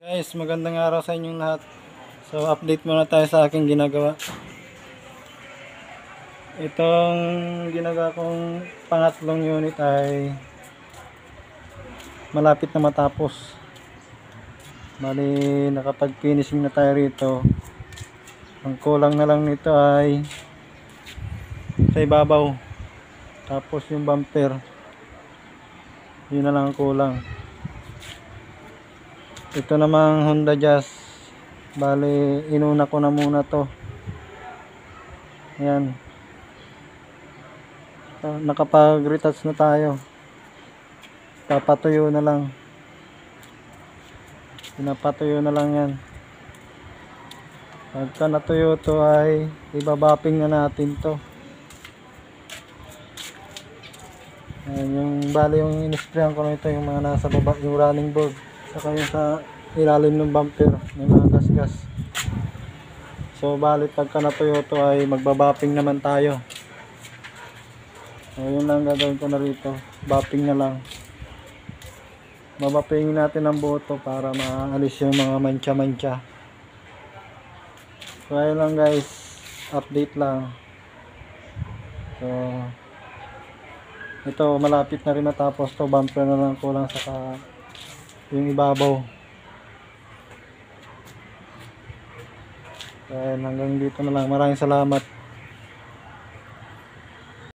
Guys, magandang araw sa inyong lahat. So, update muna tayo sa aking ginagawa. Itong ginagawa kong pangatlong unit ay malapit na matapos. Bali, nakapag-finishing na tayo rito. Ang kulang na lang nito ay sa ibabaw. Tapos yung bumper. Yun na lang ang kulang. Ito namang Honda Jazz. Bali, inuna ko na muna to. Ayan. Nakapag-retouch na tayo. Papatuyo na lang. Pinapatuyo na lang yan. Pagka natuyo to ay ibabapping na natin to. Ayan, yung bali yung in-sprayan ko na ito, yung mga nasa baba, yung running board. Saka yung sa ilalim ng bumper, may mga gas-gas. So bali pagka natuyo to ay magbabapping naman tayo. So yun lang gagawin ko na rito, bapping na lang. Babappingin natin ang buo to para maalis yung mga mancha-mancha. So ayun lang guys, update lang. So ito malapit na rin matapos to, bumper na lang kulang saka yung ibabaw. So, hanggang dito na lang. Maraming salamat.